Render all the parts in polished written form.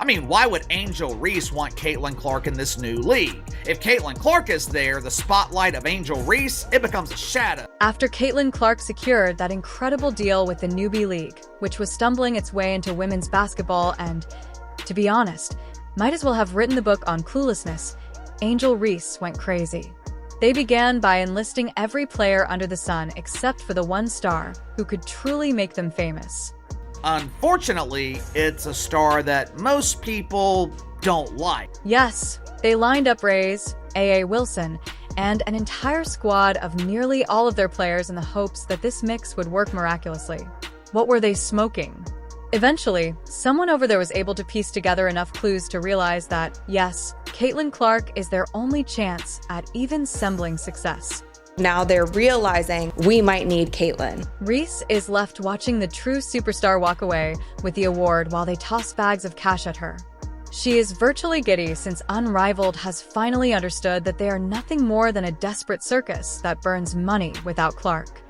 Why would Angel Reese want Caitlin Clark in this new league? If Caitlin Clark is there, the spotlight of Angel Reese, it becomes a shadow. After Caitlin Clark secured that incredible deal with the newbie league, which was stumbling its way into women's basketball and, to be honest, might as well have written the book on cluelessness, Angel Reese went crazy. They began by enlisting every player under the sun except for the one star who could truly make them famous. Unfortunately, it's a star that most people don't like. Yes, they lined up Rays, A.A. Wilson, and an entire squad of nearly all of their players in the hopes that this mix would work miraculously. What were they smoking? Eventually, someone over there was able to piece together enough clues to realize that, yes, Caitlin Clark is their only chance at even sembling success. Now they're realizing we might need Caitlin. Reese is left watching the true superstar walk away with the award while they toss bags of cash at her. She is virtually giddy since Unrivaled has finally understood that they are nothing more than a desperate circus that burns money without Clark.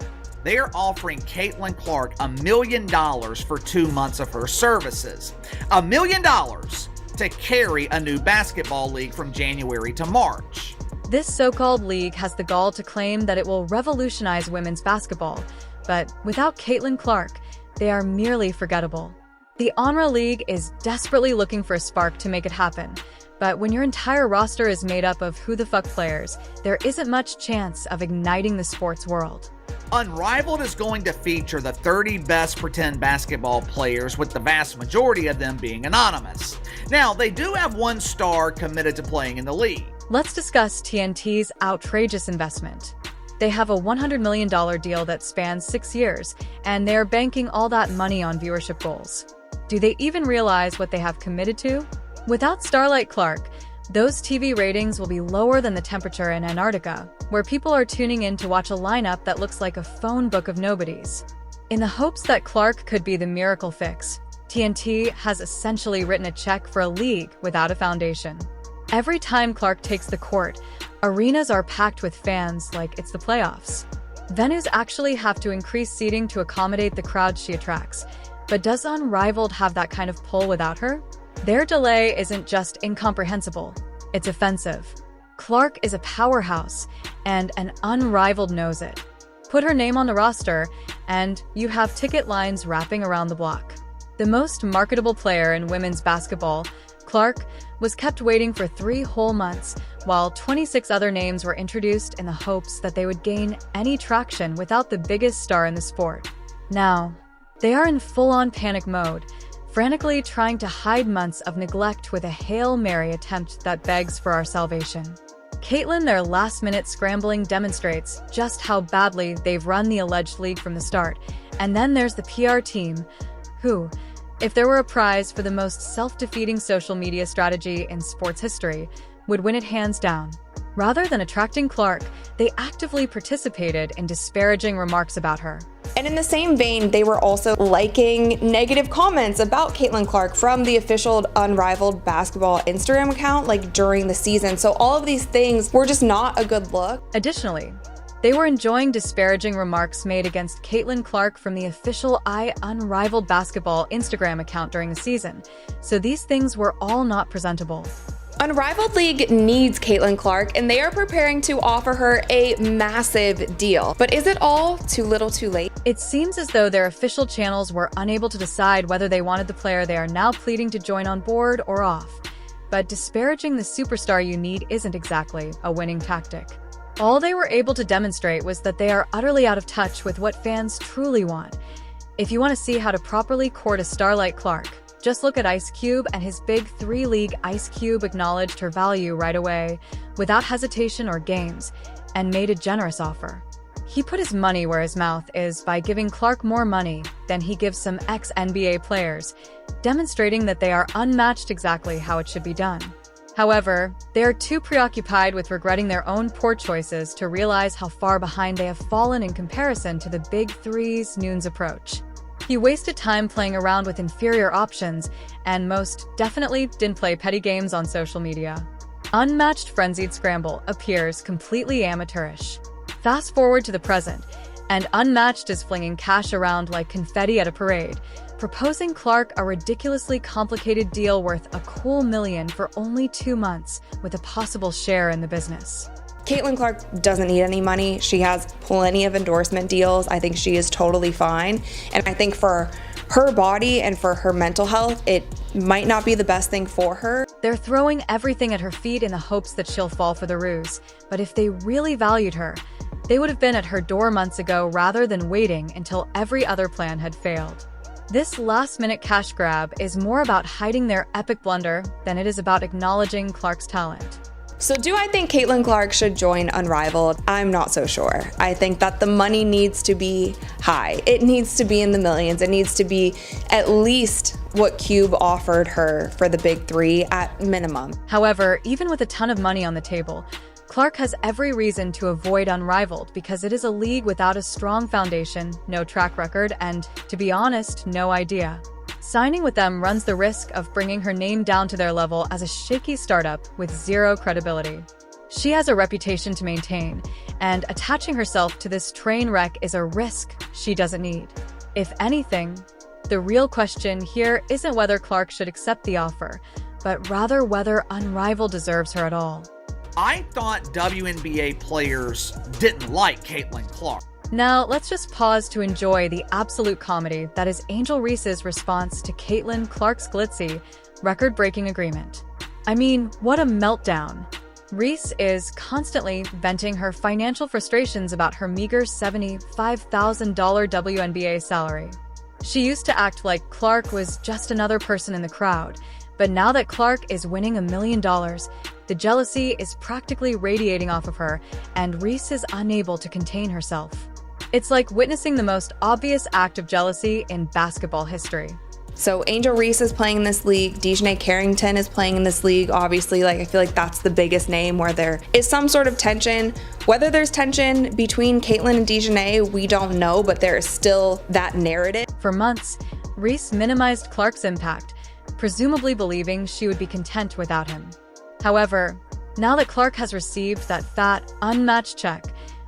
They are offering Caitlin Clark $1 million for 2 months of her services. $1 million to carry a new basketball league from January to March. This so-called league has the gall to claim that it will revolutionize women's basketball, but without Caitlin Clark, they are merely forgettable. The Honra League is desperately looking for a spark to make it happen, but when your entire roster is made up of who-the-fuck players, there isn't much chance of igniting the sports world. Unrivaled is going to feature the 30 best pretend basketball players, with the vast majority of them being anonymous. Now, they do have one star committed to playing in the league. Let's discuss TNT's outrageous investment. They have a $100 million deal that spans 6 years, and they're banking all that money on viewership goals. Do they even realize what they have committed to? Without Starlight Clark, those TV ratings will be lower than the temperature in Antarctica, where people are tuning in to watch a lineup that looks like a phone book of nobodies. In the hopes that Clark could be the miracle fix, TNT has essentially written a check for a league without a foundation. Every time Clark takes the court, arenas are packed with fans like it's the playoffs. Venues actually have to increase seating to accommodate the crowd she attracts. But does Unrivaled have that kind of pull without her? Their delay isn't just incomprehensible, it's offensive. Clark is a powerhouse, and an Unrivaled knows it. Put her name on the roster, and you have ticket lines wrapping around the block. The most marketable player in women's basketball, Clark, was kept waiting for 3 whole months, while 26 other names were introduced in the hopes that they would gain any traction without the biggest star in the sport. Now, they are in full-on panic mode, frantically trying to hide months of neglect with a Hail Mary attempt that begs for our salvation. Caitlin, their last-minute scrambling demonstrates just how badly they've run the alleged league from the start. And then there's the PR team, who, if there were a prize for the most self-defeating social media strategy in sports history, would win it hands down. Rather than attracting Clark, they actively participated in disparaging remarks about her. And in the same vein, they were also liking negative comments about Caitlin Clark from the official Unrivaled basketball Instagram account, during the season. So all of these things were just not a good look. Additionally, they were enjoying disparaging remarks made against Caitlin Clark from the official Unrivaled basketball Instagram account during the season. So these things were all not presentable. Unrivaled League needs Caitlin Clark, and they are preparing to offer her a massive deal. But is it all too little too late? It seems as though their official channels were unable to decide whether they wanted the player they are now pleading to join on board or off. But disparaging the superstar you need isn't exactly a winning tactic. All they were able to demonstrate was that they are utterly out of touch with what fans truly want. If you want to see how to properly court a star like Clark, just look at Ice Cube, and his big 3-league Ice Cube acknowledged her value right away, without hesitation or games, and made a generous offer. He put his money where his mouth is by giving Clark more money than he gives some ex-NBA players, demonstrating that they are unmatched exactly how it should be done. However, they are too preoccupied with regretting their own poor choices to realize how far behind they have fallen in comparison to the Big Three's Noon's approach. He wasted time playing around with inferior options, and most definitely didn't play petty games on social media. Unmatched Frenzied Scramble appears completely amateurish. Fast forward to the present, and Unmatched is flinging cash around like confetti at a parade, proposing Clark a ridiculously complicated deal worth a cool $1 million for only 2 months, with a possible share in the business. Caitlin Clark doesn't need any money. She has plenty of endorsement deals. I think she is totally fine. And I think for her body and for her mental health, it might not be the best thing for her. They're throwing everything at her feet in the hopes that she'll fall for the ruse. But if they really valued her, they would have been at her door months ago rather than waiting until every other plan had failed. This last-minute cash grab is more about hiding their epic blunder than it is about acknowledging Clark's talent. So do I think Caitlin Clark should join Unrivaled? I'm not so sure. I think that the money needs to be high. It needs to be in the millions. It needs to be at least what Cube offered her for the big three at minimum. However, even with a ton of money on the table, Clark has every reason to avoid Unrivaled because it is a league without a strong foundation, no track record, and, to be honest, no idea. Signing with them runs the risk of bringing her name down to their level as a shaky startup with zero credibility. She has a reputation to maintain, and attaching herself to this train wreck is a risk she doesn't need. If anything, the real question here isn't whether Clark should accept the offer, but rather whether Unrivaled deserves her at all. I thought WNBA players didn't like Caitlin Clark. Now, let's just pause to enjoy the absolute comedy that is Angel Reese's response to Caitlin Clark's glitzy, record-breaking agreement. I mean, what a meltdown. Reese is constantly venting her financial frustrations about her meager $75,000 WNBA salary. She used to act like Clark was just another person in the crowd, but now that Clark is winning $1 million, the jealousy is practically radiating off of her, and Reese is unable to contain herself. It's like witnessing the most obvious act of jealousy in basketball history. So Angel Reese is playing in this league. Dejanay Carrington is playing in this league. Obviously, I feel like that's the biggest name where there is some sort of tension. Whether there's tension between Caitlin and Dejanay, we don't know, but there is still that narrative. For months, Reese minimized Clark's impact, presumably believing she would be content without him. However, now that Clark has received that fat, unmatched check,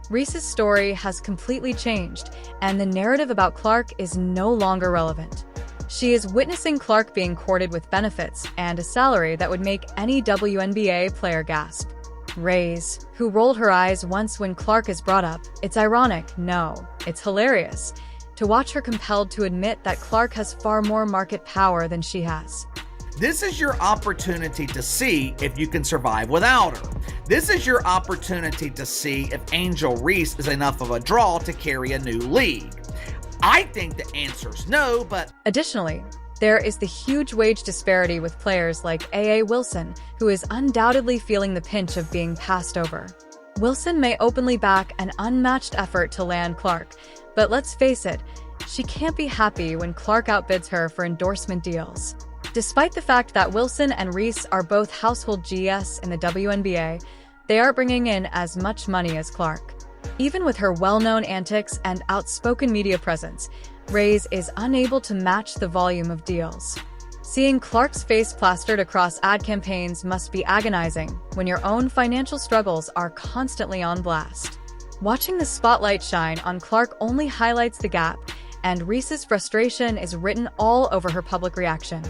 Reese's story has completely changed, and the narrative about Clark is no longer relevant. She is witnessing Clark being courted with benefits and a salary that would make any WNBA player gasp. Raise, who rolled her eyes once when Clark is brought up, it's ironic, no, it's hilarious, to watch her compelled to admit that Clark has far more market power than she has. This is your opportunity to see if you can survive without her. This is your opportunity to see if Angel Reese is enough of a draw to carry a new league. I think the answer's no, but... Additionally, there is the huge wage disparity with players like A.A. Wilson, who is undoubtedly feeling the pinch of being passed over. Wilson may openly back an unmatched effort to land Clark, but let's face it, she can't be happy when Clark outbids her for endorsement deals. Despite the fact that Wilson and Reese are both household GS in the WNBA, they aren't bringing in as much money as Clark. Even with her well-known antics and outspoken media presence, Raise is unable to match the volume of deals. Seeing Clark's face plastered across ad campaigns must be agonizing when your own financial struggles are constantly on blast. Watching the spotlight shine on Clark only highlights the gap, and Reese's frustration is written all over her public reaction.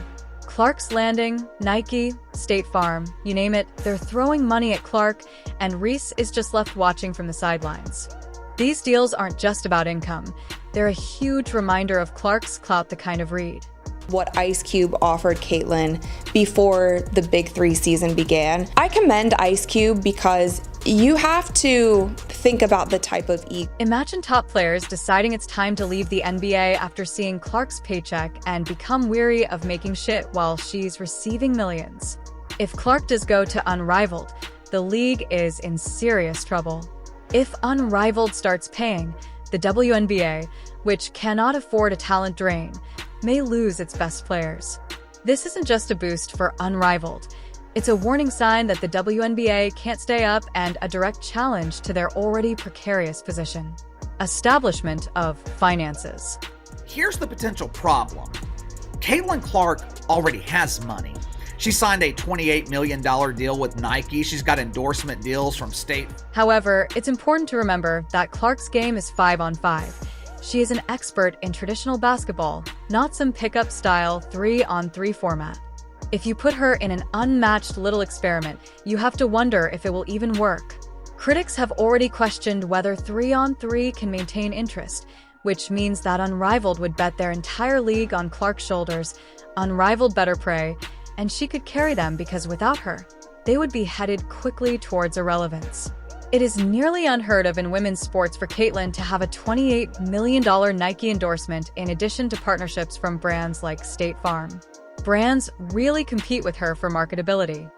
Clark's landing, Nike, State Farm, you name it, they're throwing money at Clark, and Reese is just left watching from the sidelines. These deals aren't just about income. They're a huge reminder of Clark's clout the kind of read. What Ice Cube offered Caitlin before the Big Three season began. I commend Ice Cube because you have to think about the type of ego. Imagine top players deciding it's time to leave the NBA after seeing Clark's paycheck and become weary of making shit while she's receiving millions. If Clark does go to Unrivaled, the league is in serious trouble. If Unrivaled starts paying, the WNBA, which cannot afford a talent drain, may lose its best players. This isn't just a boost for Unrivaled. It's a warning sign that the WNBA can't stay up and a direct challenge to their already precarious position. Establishment of finances. Here's the potential problem. Caitlin Clark already has money. She signed a $28 million deal with Nike. She's got endorsement deals from State. However, it's important to remember that Clark's game is 5-on-5. She is an expert in traditional basketball, not some pickup style 3-on-3 format. If you put her in an unmatched little experiment, you have to wonder if it will even work. Critics have already questioned whether 3-on-3 can maintain interest, which means that Unrivaled would bet their entire league on Clark's shoulders. Unrivaled better pray, and she could carry them because without her, they would be headed quickly towards irrelevance. It is nearly unheard of in women's sports for Caitlyn to have a $28 million Nike endorsement in addition to partnerships from brands like State Farm. Brands really compete with her for marketability.